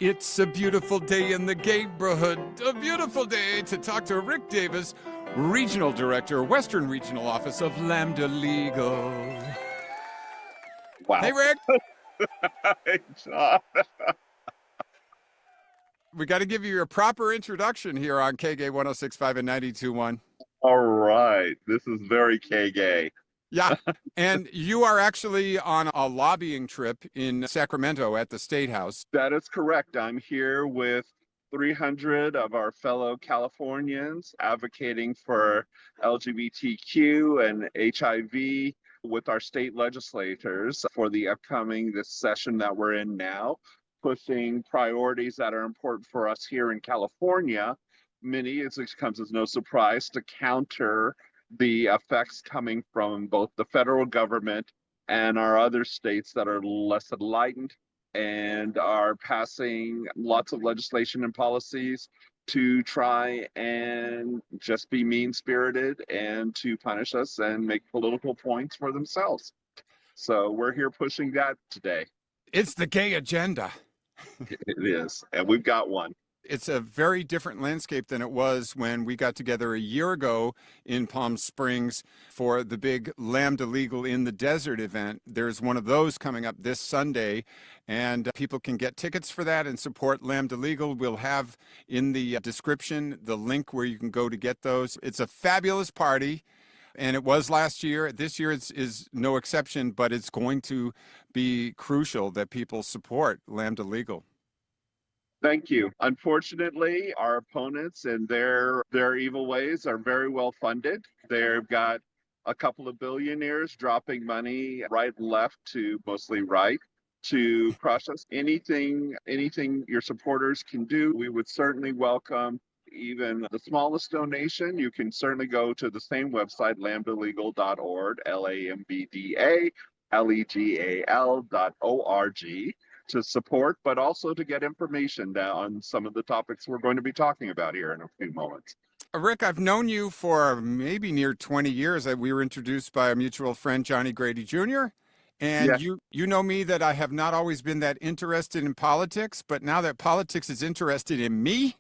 It's a beautiful day in the neighborhood. A beautiful day to talk to Rick Davis, Regional Director, Western Regional Office of Lambda Legal. Wow. Hey, Rick. Hey, John. We got to give you your proper introduction here on Kgay 106.5 and 92.1. All right. This is very Kgay. Yeah. And you are actually on a lobbying trip in Sacramento at the State House. That is correct. I'm here with 300 of our fellow Californians advocating for LGBTQ and HIV with our state legislators for the upcoming this session that we're in now, pushing priorities that are important for us here in California. Many, it comes as no surprise, to counter the effects coming from both the federal government and our other states that are less enlightened and are passing lots of legislation and policies to try and just be mean-spirited and to punish us and make political points for themselves. So we're here pushing that today. It's the gay agenda. It is, and we've got one. It's a very different landscape than it was when we got together a year ago in Palm Springs for the big Lambda Legal in the Desert event. There's one of those coming up this Sunday, and people can get tickets for that and support Lambda Legal. We'll have in the description the link where you can go to get those. It's a fabulous party, and it was last year. This year is no exception, but it's going to be crucial that people support Lambda Legal. Thank you. Unfortunately, our opponents and their evil ways are very well funded. They've got a couple of billionaires dropping money right and left to mostly right to crush us. Anything your supporters can do, we would certainly welcome. Even the smallest donation, you can certainly go to the same website, lambdalegal.org, LAMBDALEGAL.org, to support, but also to get information on some of the topics we're going to be talking about here in a few moments. Rick, I've known you for maybe near 20 years. We were introduced by a mutual friend, Johnny Grady Jr., and Yes. you know me that I have not always been that interested in politics, but now that politics is interested in me,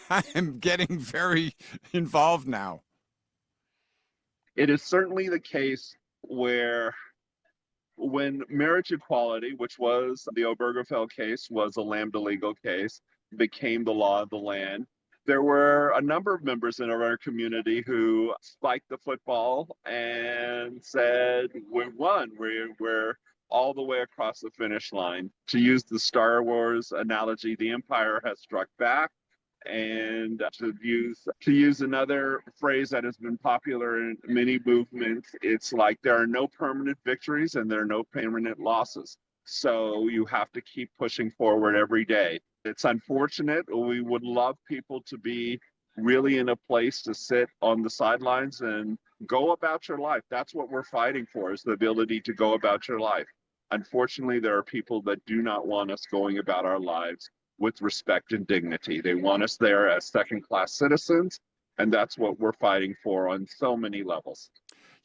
I'm getting very involved now. It is certainly the case where when marriage equality, which was the Obergefell case, was a Lambda Legal case, became the law of the land, there were a number of members in our community who spiked the football and said, "We won. We're all the way across the finish line." To use the Star Wars analogy, the Empire has struck back. And to use another phrase that has been popular in many movements, it's like there are no permanent victories and there are no permanent losses. So you have to keep pushing forward every day. It's unfortunate. We would love people to be really in a place to sit on the sidelines and go about your life. That's what we're fighting for, is the ability to go about your life. Unfortunately, there are people that do not want us going about our lives with respect and dignity. They want us there as second-class citizens, and that's what we're fighting for on so many levels.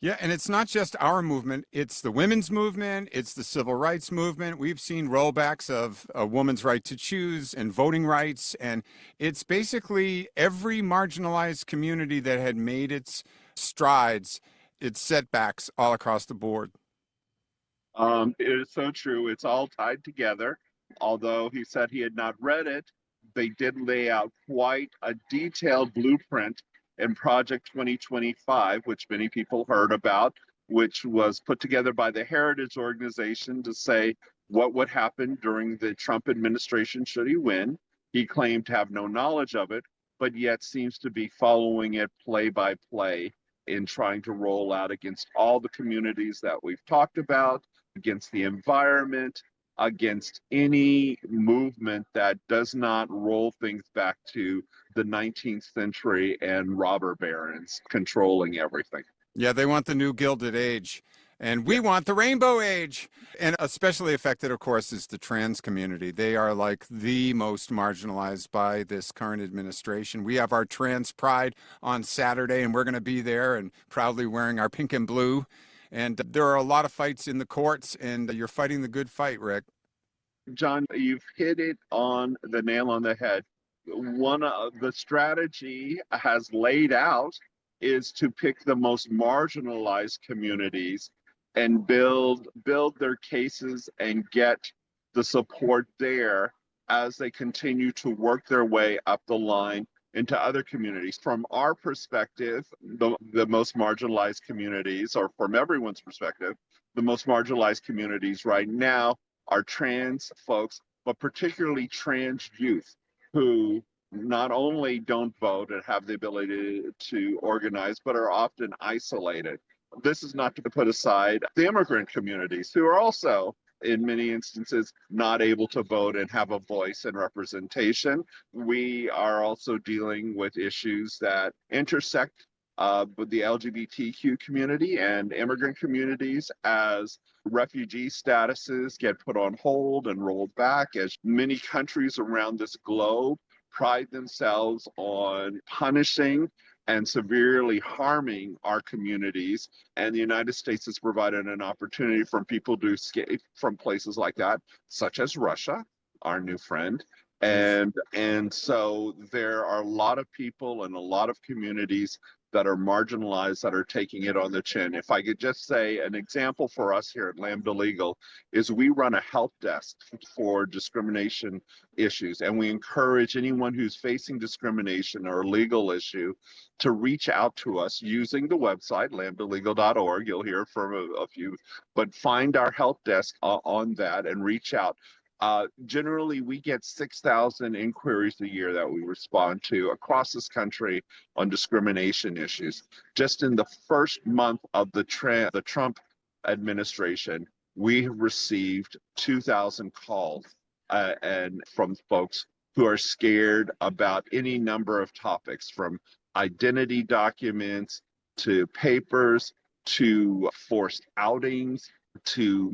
Yeah, and it's not just our movement. It's the women's movement. It's the civil rights movement. We've seen rollbacks of a woman's right to choose and voting rights, and it's basically every marginalized community that had made its strides, its setbacks all across the board. It is so true. It's all tied together. Although he said he had not read it, they did lay out quite a detailed blueprint in Project 2025, which many people heard about, which was put together by the Heritage Organization to say what would happen during the Trump administration should he win. He claimed to have no knowledge of it, but yet seems to be following it play by play in trying to roll out against all the communities that we've talked about, against the environment, against any movement that does not roll things back to the 19th century and robber barons controlling everything. Yeah, they want the new Gilded Age, and we want the Rainbow Age. And especially affected, of course, is the trans community. They are like the most marginalized by this current administration. We have our Trans Pride on Saturday, and we're going to be there and proudly wearing our pink and blue. And there are a lot of fights in the courts, and you're fighting the good fight, Rick. John, you've hit it on the nail on the head. One of the strategy has laid out is to pick the most marginalized communities and build their cases and get the support there as they continue to work their way up the line into other communities. From our perspective, the most marginalized communities, or from everyone's perspective, the most marginalized communities right now are trans folks, but particularly trans youth who not only don't vote and have the ability to organize, but are often isolated. This is not to put aside the immigrant communities who are also, in many instances, not able to vote and have a voice and representation. We are also dealing with issues that intersect with the LGBTQ community and immigrant communities as refugee statuses get put on hold and rolled back, as many countries around this globe pride themselves on punishing and severely harming our communities. And the United States has provided an opportunity for people to escape from places like that, such as Russia, our new friend. And so there are a lot of people and a lot of communities that are marginalized that are taking it on the chin. If I could just say an example for us here at Lambda Legal is we run a help desk for discrimination issues, and we encourage anyone who's facing discrimination or a legal issue to reach out to us using the website lambdalegal.org. You'll hear from a few, but find our help desk on that and reach out. Generally, we get 6,000 inquiries a year that we respond to across this country on discrimination issues. Just in the first month of the Trump administration, we have received 2,000 calls and from folks who are scared about any number of topics, from identity documents to papers to forced outings to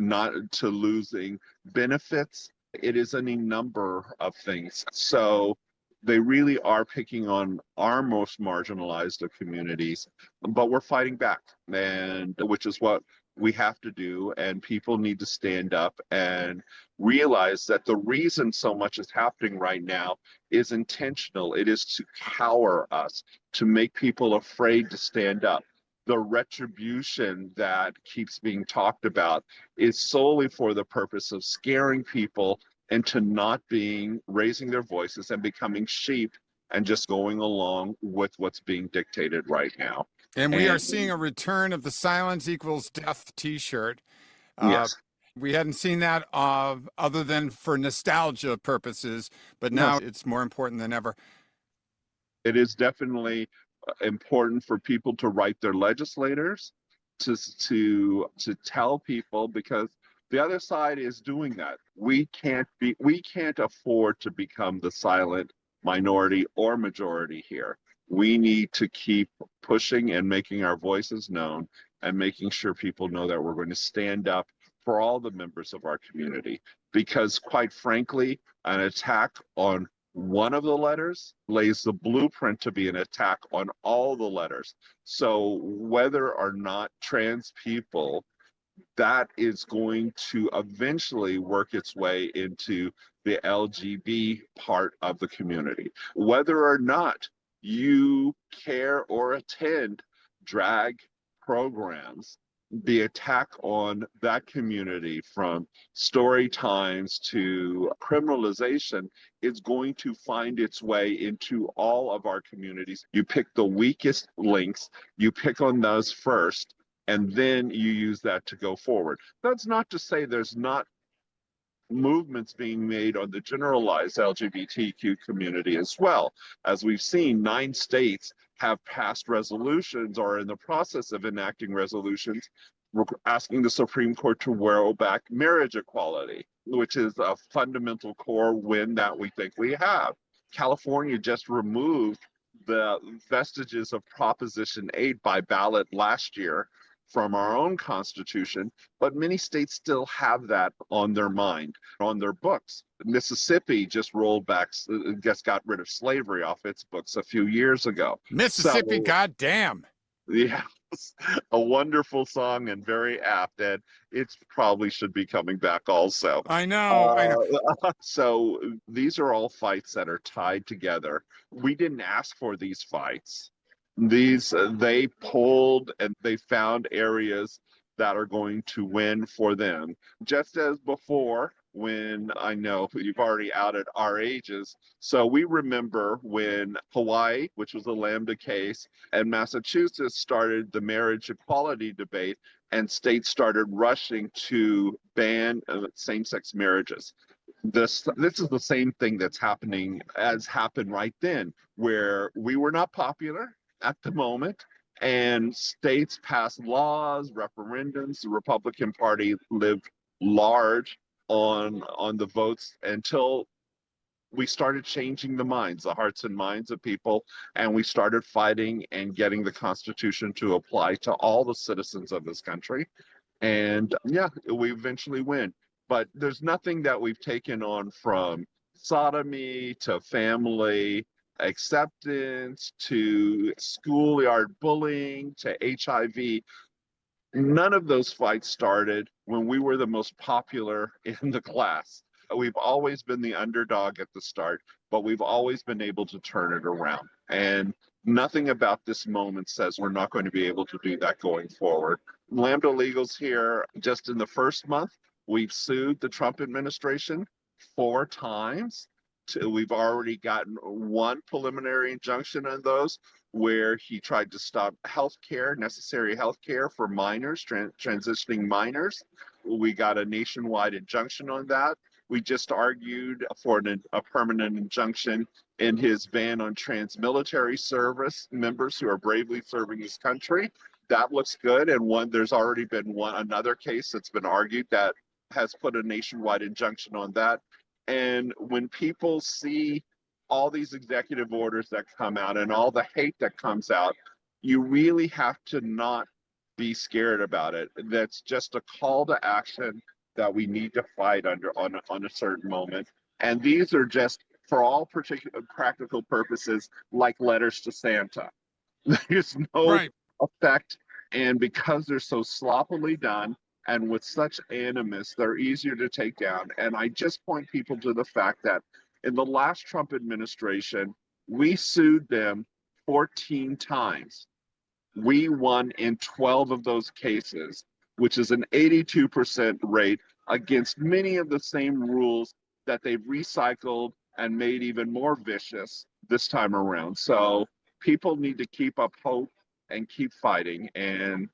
losing benefits. It is any number of things. So they really are picking on our most marginalized of communities, but we're fighting back, and which is what we have to do. And people need to stand up and realize that the reason so much is happening right now is intentional. It is to cower us, to make people afraid to stand up. The retribution that keeps being talked about is solely for the purpose of scaring people into not raising their voices and becoming sheep and just going along with what's being dictated right now. And we are seeing a return of the silence equals death t-shirt. Yes. We hadn't seen that other than for nostalgia purposes, but now it's more important than ever. It is definitely important for people to write their legislators to tell people, because the other side is doing that. We can't afford to become the silent minority or majority here. We need to keep pushing and making our voices known and making sure people know that we're going to stand up for all the members of our community, because quite frankly, an attack on one of the letters lays the blueprint to be an attack on all the letters. So whether or not trans people, that is going to eventually work its way into the LGB part of the community. Whether or not you care or attend drag programs, the attack on that community, from story times to criminalization, is going to find its way into all of our communities. You pick the weakest links, you pick on those first, and then you use that to go forward. That's not to say there's not movements being made on the generalized LGBTQ community as well. As we've seen, 9 states have passed resolutions or are in the process of enacting resolutions asking the Supreme Court to roll back marriage equality, which is a fundamental core win that we think we have. California just removed the vestiges of Proposition 8 by ballot last year from our own Constitution, but many states still have that on their mind, on their books. Mississippi just rolled back, just got rid of slavery off its books a few years ago. Mississippi, goddamn. Yeah. A wonderful song and very apt, and it probably should be coming back also. I know, I know. So these are all fights that are tied together. We didn't ask for these fights. These they pulled and they found areas that are going to win for them. Just as before, when I know you've already outed our ages, so we remember when Hawaii, which was a Lambda case, and Massachusetts started the marriage equality debate, and states started rushing to ban same-sex marriages. This is the same thing that's happened right then, where we were not popular at the moment, and states passed laws, referendums. The Republican Party lived large on the votes until we started changing the minds, the hearts and minds of people, and we started fighting and getting the Constitution to apply to all the citizens of this country. And yeah, we eventually win. But there's nothing that we've taken on, from sodomy to family acceptance to schoolyard bullying to HIV. None of those fights started when we were the most popular in the class. We've always been the underdog at the start, but we've always been able to turn it around. And nothing about this moment says we're not going to be able to do that going forward. Lambda Legal's here. Just in the first month, we've sued the Trump administration 4 times. We've already gotten one preliminary injunction on those, where he tried to stop necessary health care for minors, transitioning minors. We got a nationwide injunction on that. We just argued for a permanent injunction in his ban on trans-military service members who are bravely serving his country. That looks good, and there's already been another case that's been argued that has put a nationwide injunction on that. And when people see all these executive orders that come out and all the hate that comes out, you really have to not be scared about it. That's just a call to action that we need to fight on a certain moment. And these are just, for all particular practical purposes, like letters to Santa. There's no Right. effect, and because they're so sloppily done and with such animus, they're easier to take down. And I just point people to the fact that in the last Trump administration, we sued them 14 times. We won in 12 of those cases, which is an 82% rate against many of the same rules that they've recycled and made even more vicious this time around. So people need to keep up hope and keep fighting. And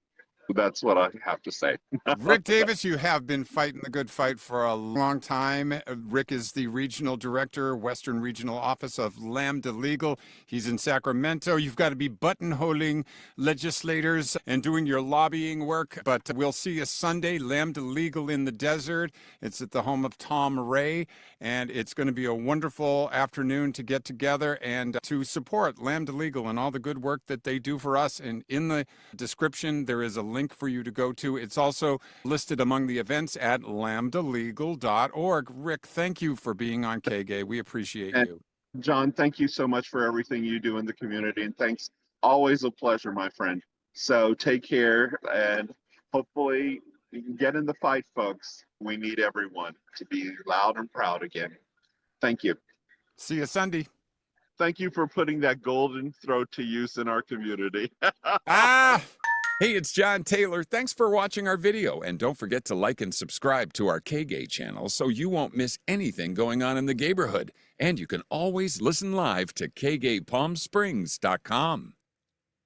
that's what I have to say. Rick Davis, you have been fighting the good fight for a long time. Rick is the regional director, Western Regional Office of Lambda Legal. He's in Sacramento. You've got to be buttonholing legislators and doing your lobbying work. But we'll see you Sunday, Lambda Legal in the Desert. It's at the home of Tom Ray. And it's going to be a wonderful afternoon to get together and to support Lambda Legal and all the good work that they do for us. And in the description, there is a link for you to go to. It's also listed among the events at lambdalegal.org. Rick, thank you for being on Kgay. We appreciate you. John, thank you so much for everything you do in the community. And thanks. Always a pleasure, my friend. So take care, and hopefully you can get in the fight, folks. We need everyone to be loud and proud again. Thank you. See you Sunday. Thank you for putting that golden throat to use in our community. Hey, it's John Taylor. Thanks for watching our video. And don't forget to like and subscribe to our Kgay channel so you won't miss anything going on in the neighborhood. And you can always listen live to KGayPalmSprings.com.